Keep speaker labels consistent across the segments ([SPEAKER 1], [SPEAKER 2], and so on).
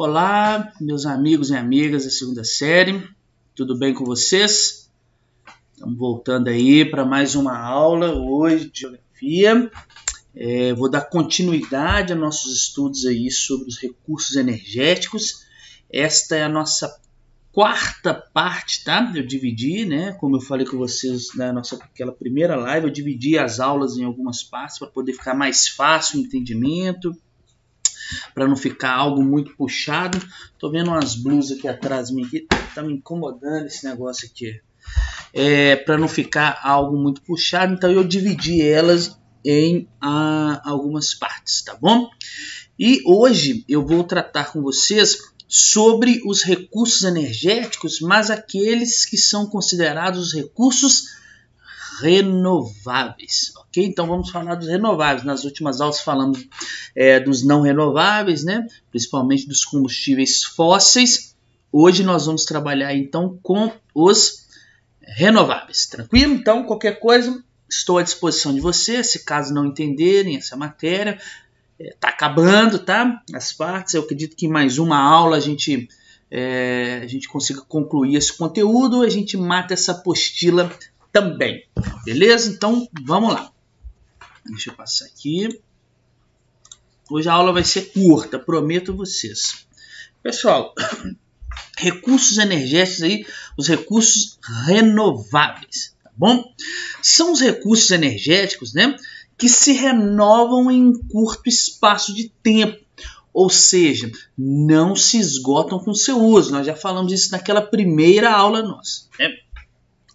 [SPEAKER 1] Olá, meus amigos e amigas da segunda série, tudo bem com vocês? Estamos voltando aí para mais uma aula hoje de geografia. Vou dar continuidade a nossos estudos aí sobre os recursos energéticos. Esta é a nossa quarta parte, tá? Eu dividi, né? Como eu falei com vocês aquela primeira live, eu dividi as aulas em algumas partes para poder ficar mais fácil o entendimento, para não ficar algo muito puxado. Tô vendo umas blusas aqui atrás de mim, aqui, tá me incomodando esse negócio aqui. Para não ficar algo muito puxado, então eu dividi elas em algumas partes, tá bom? E hoje eu vou tratar com vocês sobre os recursos energéticos, mas aqueles que são considerados recursos renováveis, ok? Então vamos falar dos renováveis. Nas últimas aulas falamos dos não renováveis, né? Principalmente dos combustíveis fósseis. Hoje nós vamos trabalhar então com os renováveis, tranquilo? Então qualquer coisa, estou à disposição de vocês, se caso não entenderem essa matéria. Está acabando, tá? As partes, eu acredito que em mais uma aula a gente consiga concluir esse conteúdo, a gente mata essa apostila também, beleza? Então vamos lá. Deixa eu passar aqui. Hoje a aula vai ser curta, prometo a vocês. Pessoal, recursos energéticos aí, os recursos renováveis, tá bom? São os recursos energéticos, né, que se renovam em um curto espaço de tempo, ou seja, não se esgotam com seu uso. Nós já falamos isso naquela primeira aula nossa, né?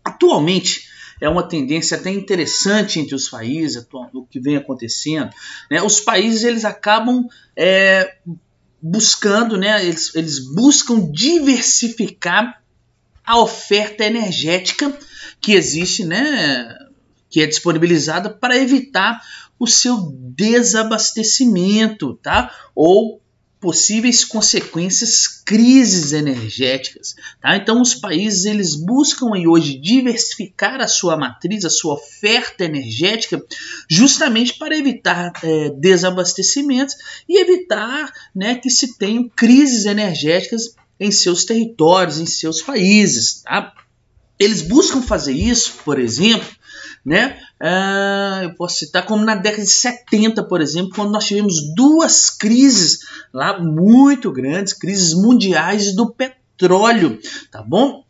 [SPEAKER 1] Atualmente é uma tendência até interessante entre os países, o que vem acontecendo, né? Os países eles acabam buscando, né? Eles buscam diversificar a oferta energética que existe, né? Que é disponibilizada para evitar o seu desabastecimento, tá? Ou possíveis consequências, crises energéticas, tá? Então os países eles buscam aí hoje diversificar a sua matriz, a sua oferta energética, justamente para evitar desabastecimentos e evitar, né, que se tenham crises energéticas em seus territórios, em seus países, tá? Eles buscam fazer isso, por exemplo, né? Eu posso citar como na década de 70, por exemplo, quando nós tivemos duas crises lá muito grandes, crises mundiais do petróleo, tá bom?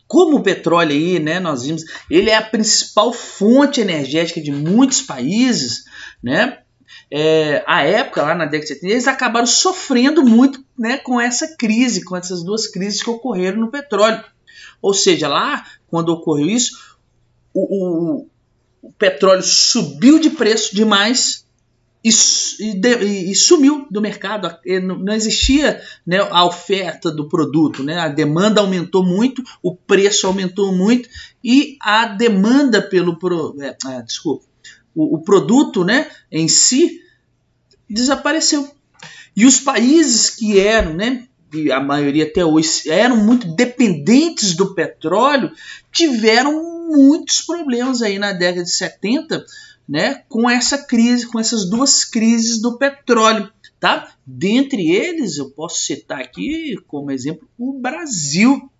[SPEAKER 1] Como o petróleo aí, né, nós vimos, ele é a principal fonte energética de muitos países, né? A época, lá na década de 70, eles acabaram sofrendo muito, né, com essa crise, com essas duas crises que ocorreram no petróleo. Ou seja, lá, quando ocorreu isso, o petróleo subiu de preço demais e sumiu do mercado. Não existia, né, a oferta do produto, né? A demanda aumentou muito, o preço aumentou muito e a demanda pelo o produto, né, em si desapareceu. E os países que eram, né, e a maioria até hoje eram muito dependentes do petróleo, tiveram muitos problemas aí na década de 70, né, com essa crise, com essas duas crises do petróleo, tá? Dentre eles, eu posso citar aqui como exemplo o Brasil,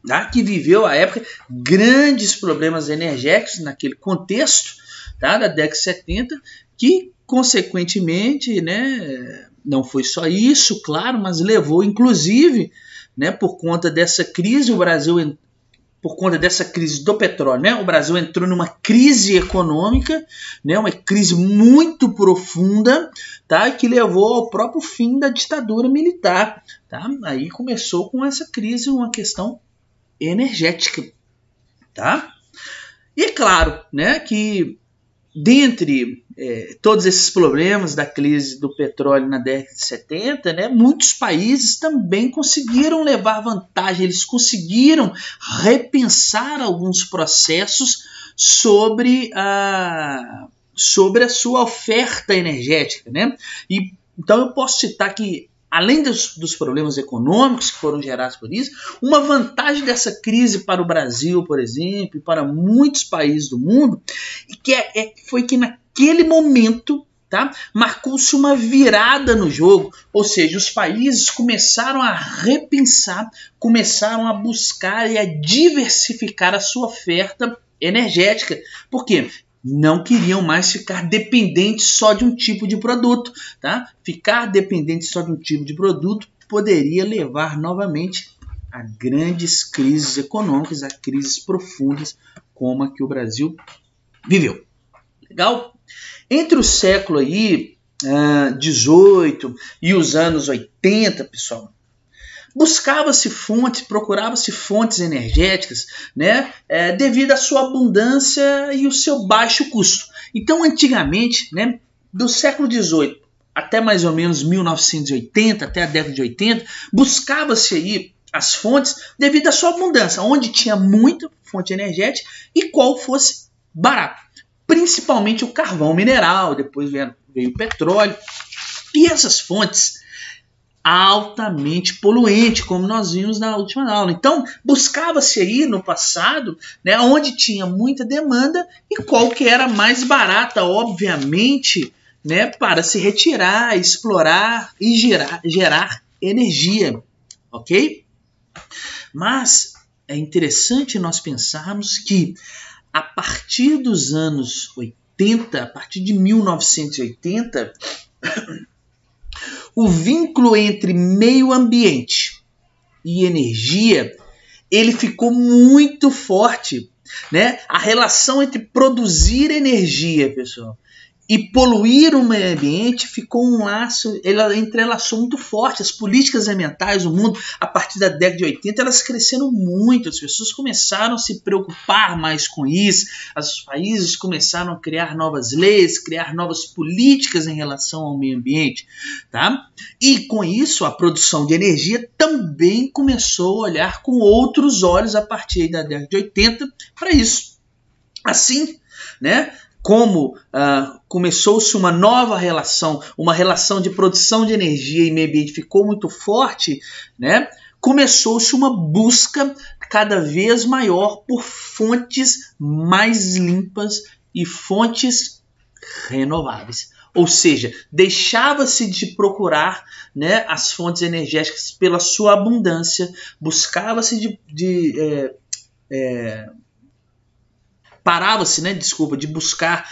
[SPEAKER 1] tá? Que viveu à época grandes problemas energéticos naquele contexto, tá? Da década de 70, que consequentemente, né, não foi só isso, claro, mas levou, inclusive, né, por conta dessa crise, por conta dessa crise do petróleo, né, o Brasil entrou numa crise econômica, né, uma crise muito profunda, tá, que levou ao próprio fim da ditadura militar. Tá? Aí começou com essa crise uma questão energética. Tá? E é claro, né, que dentre todos esses problemas da crise do petróleo na década de 70, né, muitos países também conseguiram levar vantagem, eles conseguiram repensar alguns processos sobre a sua oferta energética, né? E, então eu posso citar que, além dos problemas econômicos que foram gerados por isso, uma vantagem dessa crise para o Brasil, por exemplo, e para muitos países do mundo, foi que naquele momento, tá? Marcou-se uma virada no jogo, ou seja, os países começaram a repensar, começaram a buscar e a diversificar a sua oferta energética. Por quê? Não queriam mais ficar dependentes só de um tipo de produto, tá? Ficar dependente só de um tipo de produto poderia levar novamente a grandes crises econômicas, a crises profundas como a que o Brasil viveu. Legal? Entre o século aí, 18 e os anos 80, pessoal, procurava-se fontes energéticas, né, devido à sua abundância e o seu baixo custo. Então, antigamente, né, do século XVIII até mais ou menos 1980, até a década de 80, buscava-se aí as fontes devido à sua abundância, onde tinha muita fonte energética e qual fosse barato. Principalmente o carvão mineral, depois veio o petróleo. E essas fontes altamente poluentes, como nós vimos na última aula. Então, buscava-se aí no passado, né, onde tinha muita demanda e qual que era mais barata, obviamente, né, para se retirar, explorar e gerar energia. Ok? Mas é interessante nós pensarmos que a partir dos anos 80, a partir de 1980, o vínculo entre meio ambiente e energia, ele ficou muito forte, né? A relação entre produzir energia, pessoal, e poluir o meio ambiente ficou um laço, ela entrelaçou muito forte. As políticas ambientais do mundo, a partir da década de 80, elas cresceram muito, as pessoas começaram a se preocupar mais com isso, os países começaram a criar novas leis, criar novas políticas em relação ao meio ambiente, tá? E com isso, a produção de energia também começou a olhar com outros olhos a partir da década de 80 para isso. Assim, né? Como começou-se uma nova relação, uma relação de produção de energia e meio ambiente ficou muito forte, né? Começou-se uma busca cada vez maior por fontes mais limpas e fontes renováveis. Ou seja, deixava-se de procurar, né, as fontes energéticas pela sua abundância, buscava-se parava-se, né, de buscar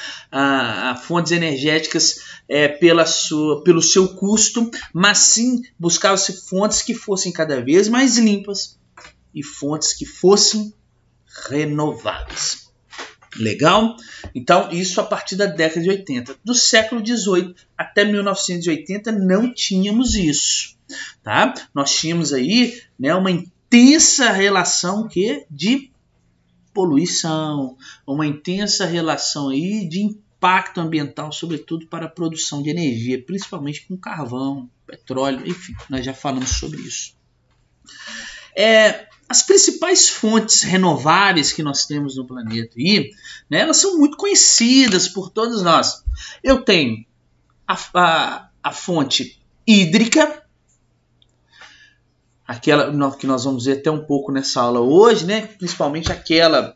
[SPEAKER 1] fontes energéticas pelo seu custo, mas sim buscava-se fontes que fossem cada vez mais limpas e fontes que fossem renováveis. Legal? Então, isso a partir da década de 80. Do século XVIII até 1980 não tínhamos isso. Tá? Nós tínhamos aí, né, uma intensa relação de poluição, uma intensa relação aí de impacto ambiental, sobretudo para a produção de energia, principalmente com carvão, petróleo, enfim, nós já falamos sobre isso. As principais fontes renováveis que nós temos no planeta aí, né, elas são muito conhecidas por todos nós. Eu tenho a fonte hídrica, aquela que nós vamos ver até um pouco nessa aula hoje, né? Principalmente aquela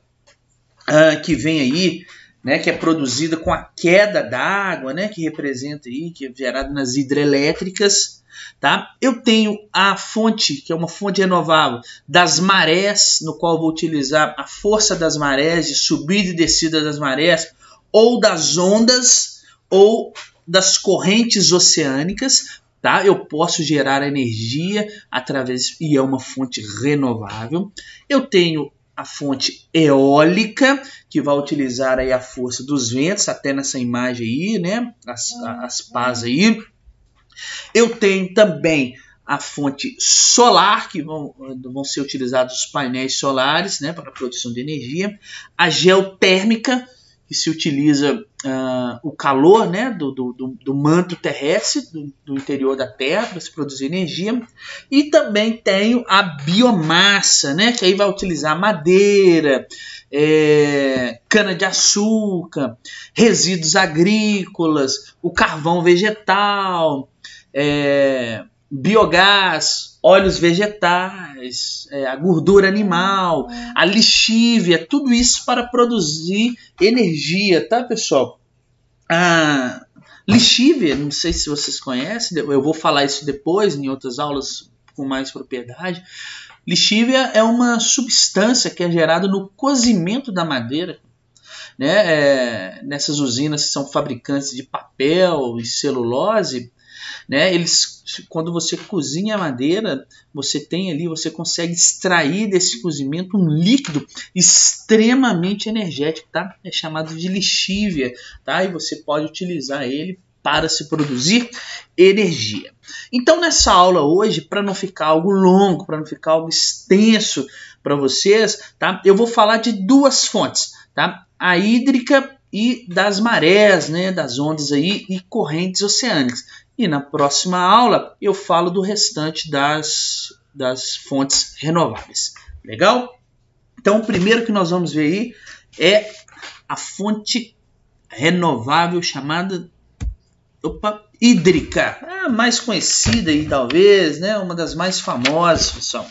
[SPEAKER 1] que vem aí, né? Que é produzida com a queda d'água, né? Que representa aí, que é gerada nas hidrelétricas, tá? Eu tenho a fonte, que é uma fonte renovável, das marés, no qual eu vou utilizar a força das marés, de subida e descida das marés, ou das ondas, ou das correntes oceânicas. Tá? Eu posso gerar energia através, e é uma fonte renovável. Eu tenho a fonte eólica, que vai utilizar aí a força dos ventos, até nessa imagem aí, né? As pás aí. Eu tenho também a fonte solar, que vão ser utilizados os painéis solares, né, para a produção de energia. A geotérmica, que se utiliza o calor, né, do manto terrestre, do interior da Terra, para se produzir energia. E também tenho a biomassa, né, que aí vai utilizar madeira, cana-de-açúcar, resíduos agrícolas, o carvão vegetal, biogás, óleos vegetais, a gordura animal, a lixívia, tudo isso para produzir energia, tá, pessoal? Lixívia, não sei se vocês conhecem, eu vou falar isso depois em outras aulas com mais propriedade. Lixívia é uma substância que é gerada no cozimento da madeira, né? Nessas usinas que são fabricantes de papel e celulose, né? Quando você cozinha a madeira, você consegue extrair desse cozimento um líquido extremamente energético, tá? É chamado de lixívia, tá? E você pode utilizar ele para se produzir energia. Então, nessa aula hoje, para não ficar algo longo, para não ficar algo extenso para vocês, tá? Eu vou falar de duas fontes, tá? A hídrica e das marés, né? Das ondas aí e correntes oceânicas. E na próxima aula eu falo do restante das fontes renováveis. Legal? Então, o primeiro que nós vamos ver aí é a fonte renovável chamada hídrica. A mais conhecida aí, talvez, né? Uma das mais famosas, pessoal.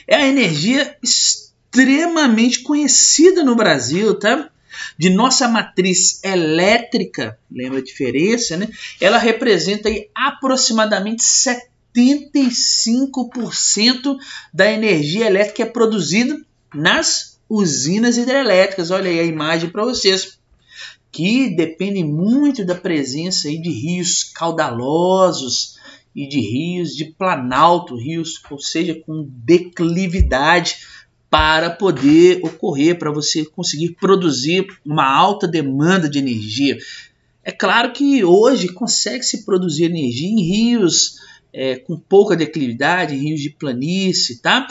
[SPEAKER 1] É a energia extremamente conhecida no Brasil, tá? De nossa matriz elétrica, lembra a diferença, né? Ela representa aí aproximadamente 75% da energia elétrica que é produzida nas usinas hidrelétricas. Olha aí a imagem para vocês, que depende muito da presença aí de rios caudalosos e de rios de planalto, rios, ou seja, com declividade, para poder ocorrer, para você conseguir produzir uma alta demanda de energia. É claro que hoje consegue-se produzir energia em rios com pouca declividade, em rios de planície, tá?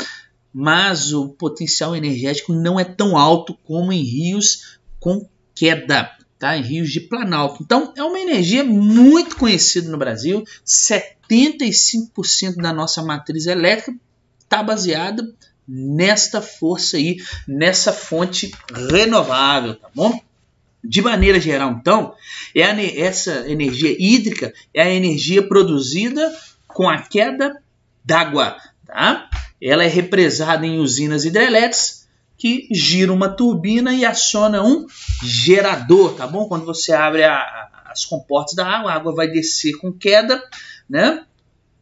[SPEAKER 1] Mas o potencial energético não é tão alto como em rios com queda, tá? Em rios de planalto. Então, é uma energia muito conhecida no Brasil. 75% da nossa matriz elétrica está baseada nesta força aí, nessa fonte renovável, tá bom? De maneira geral, então, essa energia hídrica é a energia produzida com a queda d'água, tá? Ela é represada em usinas hidrelétricas que giram uma turbina e aciona um gerador, tá bom? Quando você abre as comportas da água, a água vai descer com queda, né?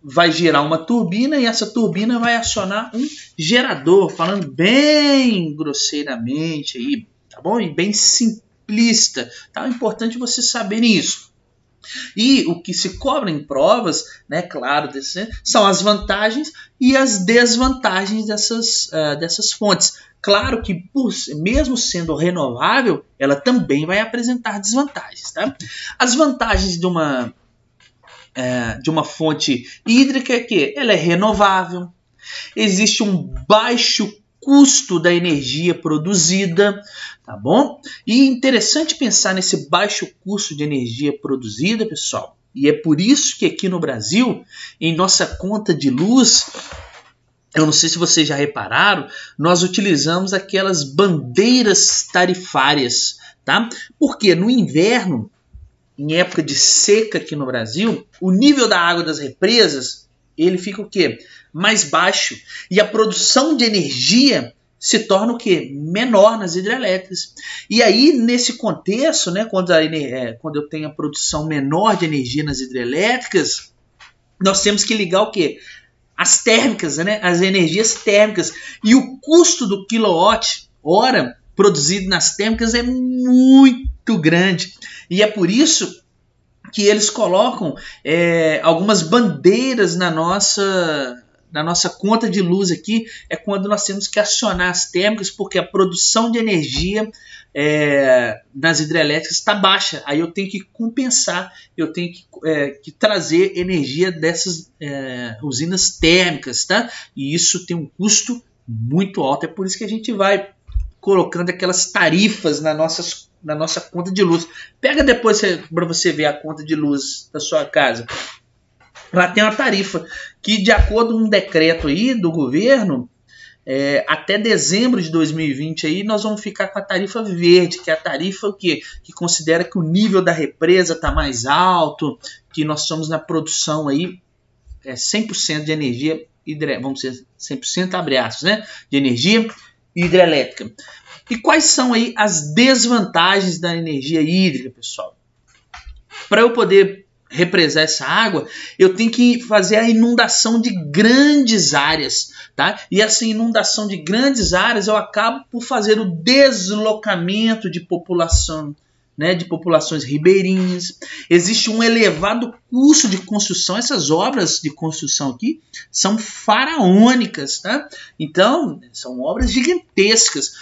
[SPEAKER 1] Vai girar uma turbina e essa turbina vai acionar um gerador, falando bem grosseiramente aí, tá bom? E bem simplista, tá? É importante vocês saberem isso. E o que se cobra em provas, né, claro, são as vantagens e as desvantagens dessas fontes. Claro que, mesmo sendo renovável, ela também vai apresentar desvantagens, tá? As vantagens de uma fonte hídrica é que ela é renovável, existe um baixo custo da energia produzida, tá bom? E é interessante pensar nesse baixo custo de energia produzida, pessoal, e é por isso que aqui no Brasil, em nossa conta de luz, eu não sei se vocês já repararam, nós utilizamos aquelas bandeiras tarifárias, tá? Porque no inverno, em época de seca aqui no Brasil, o nível da água das represas, ele fica o quê? Mais baixo. E a produção de energia se torna o quê? Menor nas hidrelétricas. E aí, nesse contexto, né, quando eu tenho a produção menor de energia nas hidrelétricas, nós temos que ligar o quê? As térmicas, né? As energias térmicas. E o custo do quilowatt-hora produzido nas térmicas é muito grande. E é por isso que eles colocam algumas bandeiras na nossa conta de luz aqui, é quando nós temos que acionar as térmicas, porque a produção de energia nas hidrelétricas está baixa. Aí eu tenho que compensar, eu tenho que trazer energia dessas usinas térmicas, tá? E isso tem um custo muito alto. É por isso que a gente vai colocando aquelas tarifas na nossa conta de luz. Pega depois para você ver a conta de luz da sua casa. Lá tem uma tarifa que, de acordo com um decreto aí do governo, até dezembro de 2020 aí, nós vamos ficar com a tarifa verde, que é a tarifa o quê? Que considera que o nível da represa está mais alto, que nós estamos na produção aí 100% de energia hidrelétrica, vamos dizer 100% abre aspas, né? De energia hidrelétrica. E quais são aí as desvantagens da energia hídrica, pessoal? Para eu poder represar essa água, eu tenho que fazer a inundação de grandes áreas, tá? E essa inundação de grandes áreas eu acabo por fazer o deslocamento de população, né, de populações ribeirinhas. Existe um elevado custo de construção. Essas obras de construção aqui são faraônicas, tá? Então, são obras gigantescas.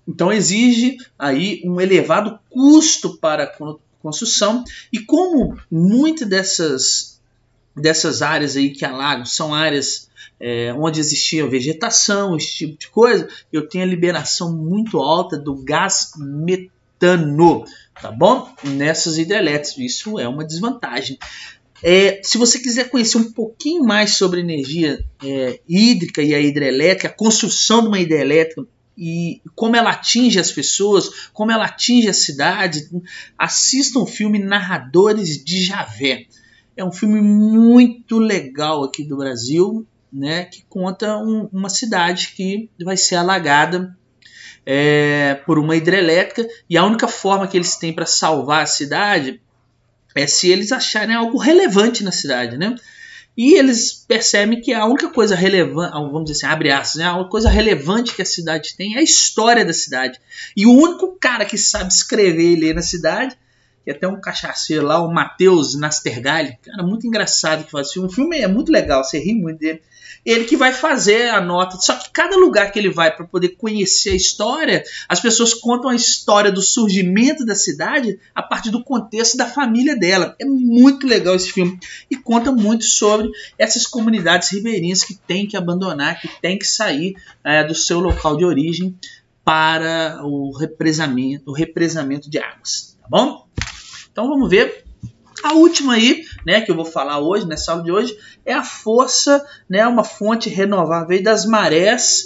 [SPEAKER 1] Então, exige aí um elevado custo para a construção. E como muitas dessas áreas aí que alagam são áreas onde existia vegetação, esse tipo de coisa, eu tenho a liberação muito alta do gás metano, tá bom? Nessas hidrelétricas. Isso é uma desvantagem. Se você quiser conhecer um pouquinho mais sobre energia hídrica e a hidrelétrica, a construção de uma hidrelétrica e como ela atinge as pessoas, como ela atinge a cidade, assista o filme Narradores de Javé. É um filme muito legal aqui do Brasil, né, que conta uma cidade que vai ser alagada por uma hidrelétrica, e a única forma que eles têm para salvar a cidade é se eles acharem algo relevante na cidade, né? E eles percebem que a única coisa relevante, vamos dizer assim, abre aspas, né? A única coisa relevante que a cidade tem é a história da cidade. E o único cara que sabe escrever e ler na cidade, que até um cachaceiro lá, o Matheus Nastergalli, cara, muito engraçado que faz o filme é muito legal, você ri muito dele. Ele que vai fazer a nota. Só que cada lugar que ele vai para poder conhecer a história, as pessoas contam a história do surgimento da cidade a partir do contexto da família dela. É muito legal esse filme. E conta muito sobre essas comunidades ribeirinhas que têm que abandonar, que têm que sair do seu local de origem para o represamento de águas. Tá bom? Então vamos ver. A última aí, né, que eu vou falar hoje, nessa aula de hoje, é a força, né, uma fonte renovável das marés,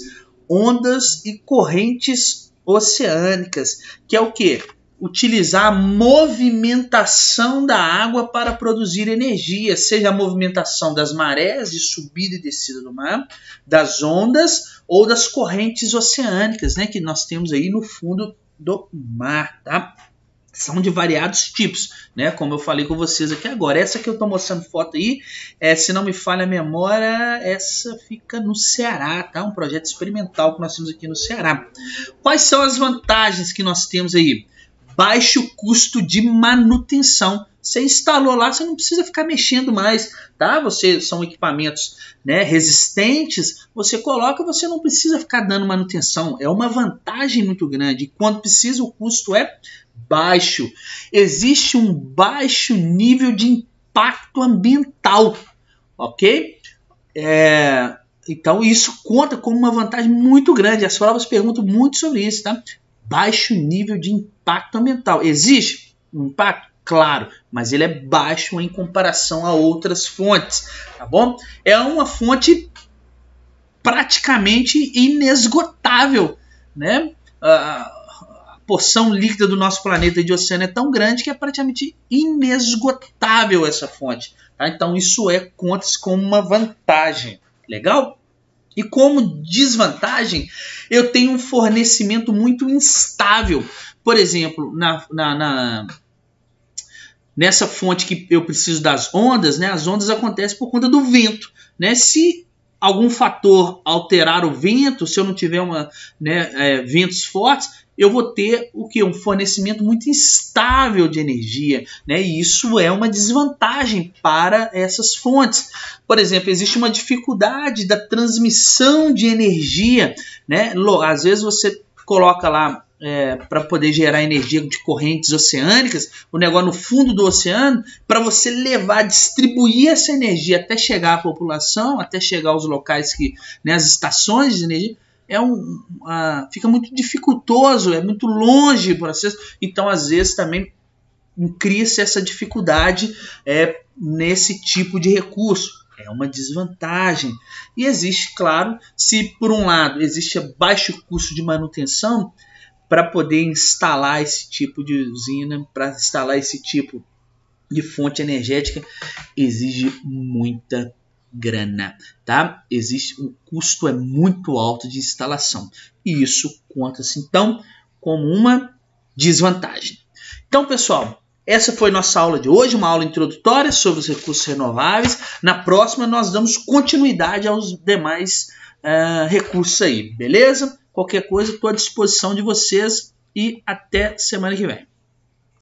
[SPEAKER 1] ondas e correntes oceânicas, que é o quê? Utilizar a movimentação da água para produzir energia, seja a movimentação das marés de subida e descida do mar, das ondas ou das correntes oceânicas, né, que nós temos aí no fundo do mar, tá? São de variados tipos, né? Como eu falei com vocês aqui agora. Essa que eu estou mostrando foto aí, se não me falha a memória, essa fica no Ceará, tá? Um projeto experimental que nós temos aqui no Ceará. Quais são as vantagens que nós temos aí? Baixo custo de manutenção. Você instalou lá, você não precisa ficar mexendo mais, tá? São equipamentos, né, resistentes, você coloca, você não precisa ficar dando manutenção. É uma vantagem muito grande. E quando precisa, o custo é baixo. Existe um baixo nível de impacto ambiental, ok? Então isso conta como uma vantagem muito grande. As provas perguntam muito sobre isso, tá? Baixo nível de impacto ambiental. Existe um impacto? Claro, mas ele é baixo em comparação a outras fontes, tá bom? É uma fonte praticamente inesgotável, né? A porção líquida do nosso planeta de oceano é tão grande que é praticamente inesgotável essa fonte, tá? Então isso conta-se como uma vantagem, legal? E como desvantagem, eu tenho um fornecimento muito instável. Por exemplo, nessa fonte que eu preciso das ondas, né, as ondas acontecem por conta do vento, né? Se algum fator alterar o vento, se eu não tiver ventos fortes, eu vou ter o quê? Um fornecimento muito instável de energia, né? E isso é uma desvantagem para essas fontes. Por exemplo, existe uma dificuldade da transmissão de energia, né? Às vezes você coloca lá para poder gerar energia de correntes oceânicas, o negócio no fundo do oceano, para você levar, distribuir essa energia até chegar à população, até chegar aos locais que, né, as estações de energia, fica muito dificultoso, é muito longe o processo, então às vezes também cria-se essa dificuldade nesse tipo de recurso. É uma desvantagem. E existe, claro, se por um lado existe baixo custo de manutenção, para poder instalar esse tipo de usina, para instalar esse tipo de fonte energética, exige muita grana, tá? O custo é muito alto de instalação. E isso conta-se, então, como uma desvantagem. Então, pessoal, essa foi nossa aula de hoje, uma aula introdutória sobre os recursos renováveis. Na próxima nós damos continuidade aos demais recursos aí, beleza? Qualquer coisa, estou à disposição de vocês e até semana que vem.